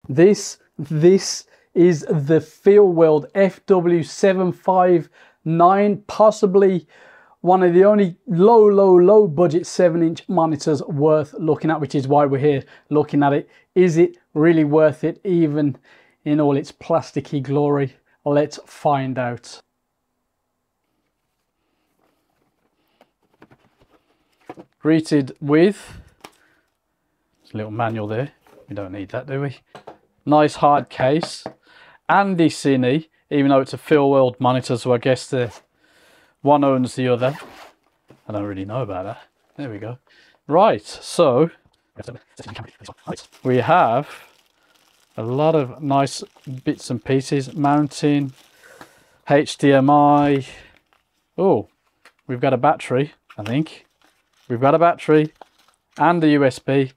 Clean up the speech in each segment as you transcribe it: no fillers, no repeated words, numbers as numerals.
This is the Feelworld FW759, possibly one of the only low budget 7-inch monitors worth looking at, which is why we're here looking at it. Is it really worth it, even in all its plasticky glory? Let's find out. Greeted with a little manual there. We don't need that, do we? Nice hard case. Andy Cine, even though it's a Feelworld monitor, so I guess the one owns the other. I don't really know about that. There we go. Right, so we have a lot of nice bits and pieces. Mounting, HDMI. Oh, we've got a battery, I think. We've got a battery and a USB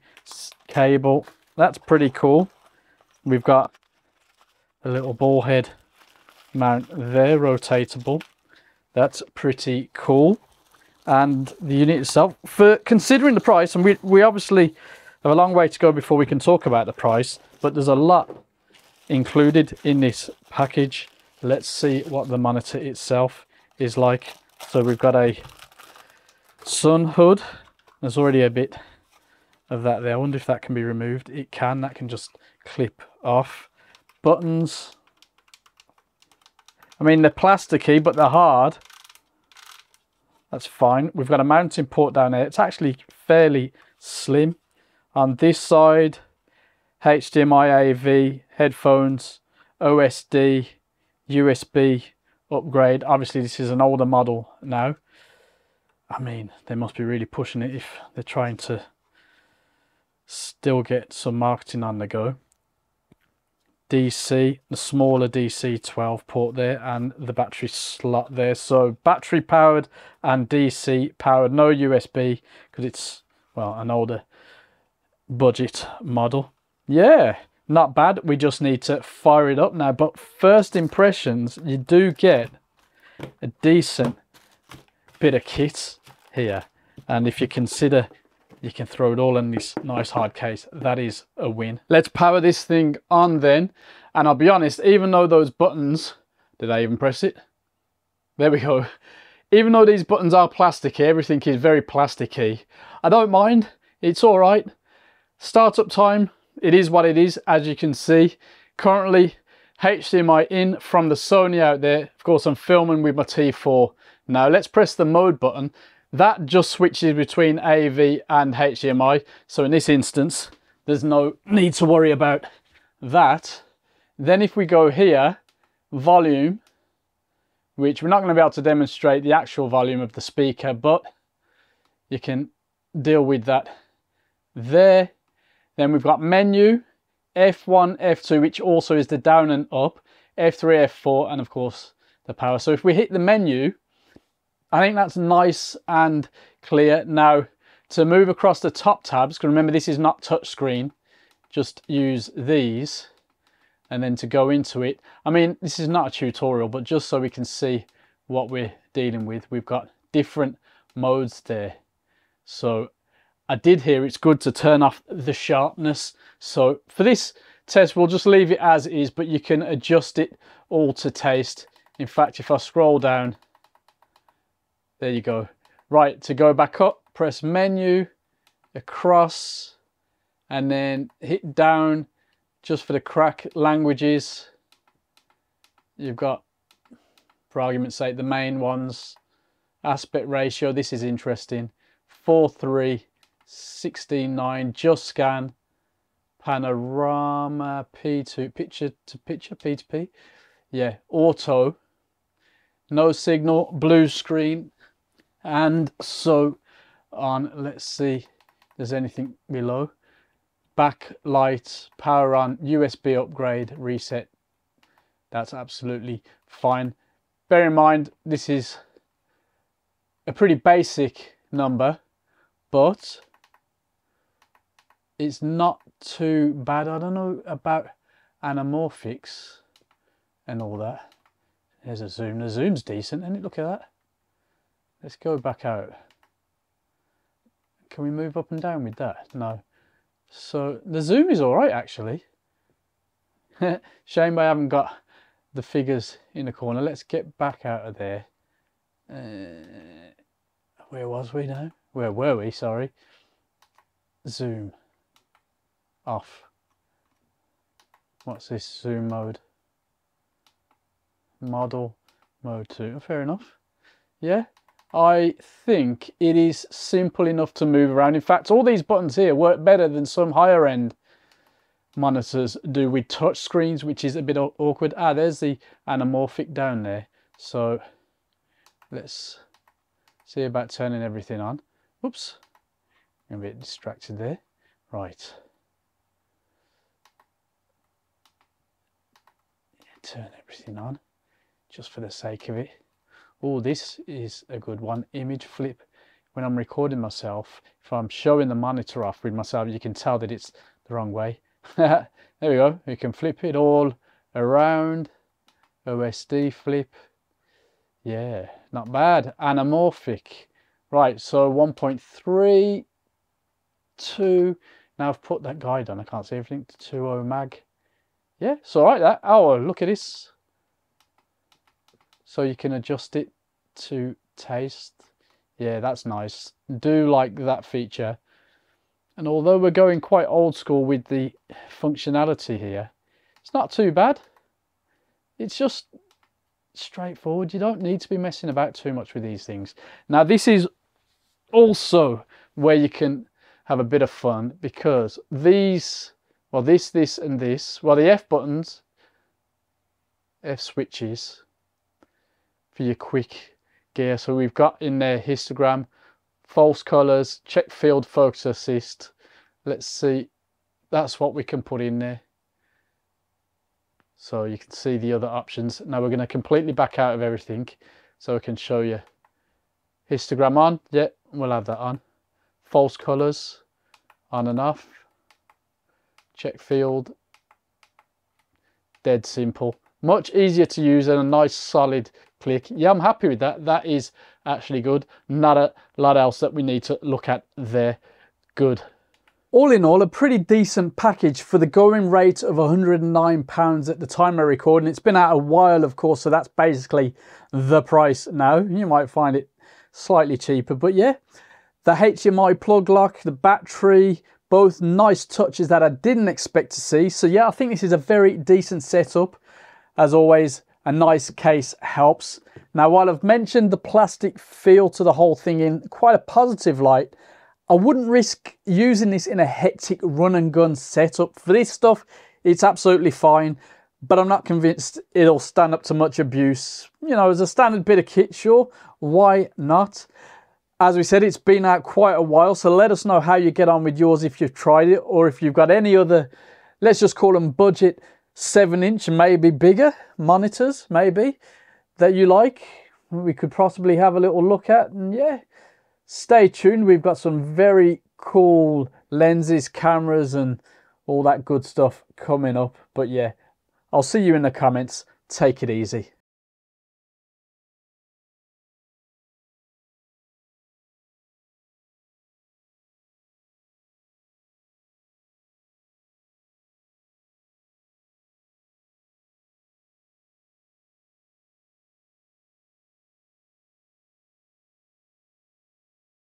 cable. That's pretty cool. We've got a little ball head mount there, rotatable. That's pretty cool. And the unit itself, for considering the price, and we obviously have a long way to go before we can talk about the price, but there's a lot included in this package. Let's see what the monitor itself is like. So we've got a sun hood. There's already a bit of that there. I wonder if that can be removed. It can. That can just clip off. Buttons. I mean, they're plasticky, but they're hard. That's fine. We've got a mounting port down there. It's actually fairly slim. On this side, HDMI AV, headphones, OSD, USB upgrade. Obviously, this is an older model now. I mean, they must be really pushing it if they're trying to still get some marketing on the go. DC, the smaller DC 12 port there, and the battery slot there. So battery powered and DC powered, no USB, because it's, well, an older budget model. Yeah, not bad. We just need to fire it up now. But first impressions, you do get a decent bit of kit here. And if you consider you can throw it all in this nice hard case, that is a win. Let's power this thing on then. And I'll be honest, even though those buttons, did I even press it? There we go. Even though these buttons are plasticky, everything is very plasticky, I don't mind. It's all right. Startup time, it is what it is, as you can see. Currently, HDMI in from the Sony out there. Of course, I'm filming with my T4. Now, let's press the mode button. That just switches between AV and HDMI. So in this instance, there's no need to worry about that. Then if we go here, volume, which we're not going to be able to demonstrate the actual volume of the speaker, but you can deal with that there. Then we've got menu, F1, F2, which also is the down and up, F3, F4, and of course the power. So if we hit the menu, I think that's nice and clear. Now, to move across the top tabs, because remember this is not touchscreen, just use these. And then to go into it, I mean, this is not a tutorial, but just so we can see what we're dealing with, we've got different modes there. So I did hear it's good to turn off the sharpness. So for this test, we'll just leave it as is, but you can adjust it all to taste. In fact, if I scroll down, there you go. Right, to go back up, press menu, across, and then hit down just for the crack languages. You've got, for argument's sake, the main ones. Aspect ratio, this is interesting. 4:3, 16:9, just scan. Panorama, P2, picture to picture, P to P. Yeah, auto. No signal, blue screen. And so on. Let's see if there's anything below. Backlight, power on, USB upgrade, reset. That's absolutely fine. Bear in mind, this is a pretty basic number, but it's not too bad. I don't know about anamorphics and all that. There's a zoom. The zoom's decent, isn't it? Look at that. Let's go back out. Can we move up and down with that? No. So the zoom is all right, actually. Shame I haven't got the figures in the corner. Let's get back out of there. Where was we now? Where were we? Sorry. Zoom. Off. What's this zoom mode? Model mode 2. Fair enough. Yeah. I think it is simple enough to move around. In fact, all these buttons here work better than some higher end monitors do with touch screens, which is a bit awkward. Ah, there's the anamorphic down there. So let's see about turning everything on. Oops, I'm a bit distracted there. Right. Turn everything on just for the sake of it. Oh, this is a good one. Image flip. When I'm recording myself, if I'm showing the monitor off with myself, you can tell that it's the wrong way. There we go. We can flip it all around. OSD flip. Yeah, not bad. Anamorphic. Right, so 1.3, 2. Now I've put that guide on. I can't see everything. 2.0 mag. Yeah, it's all right that. Oh, look at this. So you can adjust it to taste. Yeah, that's nice. Do like that feature. And although we're going quite old school with the functionality here, it's not too bad. It's just straightforward. You don't need to be messing about too much with these things. Now, this is also where you can have a bit of fun, because these, well, this, and this, well, the F buttons, F switches for your quick gear. So we've got in there histogram, false colors, check field focus assist. Let's see, that's what we can put in there. So you can see the other options. Now we're going to completely back out of everything so I can show you. Histogram on, yeah, we'll have that on. False colors on and off. Check field, dead simple. Much easier to use and a nice solid click. Yeah, I'm happy with that. That is actually good. Not a lot else that we need to look at there. Good. All in all, a pretty decent package for the going rate of £109 at the time of recording. It's been out a while, of course, so that's basically the price now. You might find it slightly cheaper, but yeah, the HDMI plug lock, the battery, both nice touches that I didn't expect to see. So yeah, I think this is a very decent setup. As always, a nice case helps. Now, while I've mentioned the plastic feel to the whole thing in quite a positive light, I wouldn't risk using this in a hectic run and gun setup. For this stuff, it's absolutely fine, but I'm not convinced it'll stand up to much abuse. You know, as a standard bit of kit, sure, why not? As we said, it's been out quite a while, so let us know how you get on with yours if you've tried it, or if you've got any other, let's just call them budget 7-inch, maybe bigger monitors, maybe, that you like. We could possibly have a little look at, and yeah, stay tuned. We've got some very cool lenses, cameras, and all that good stuff coming up. But yeah, I'll see you in the comments. Take it easy.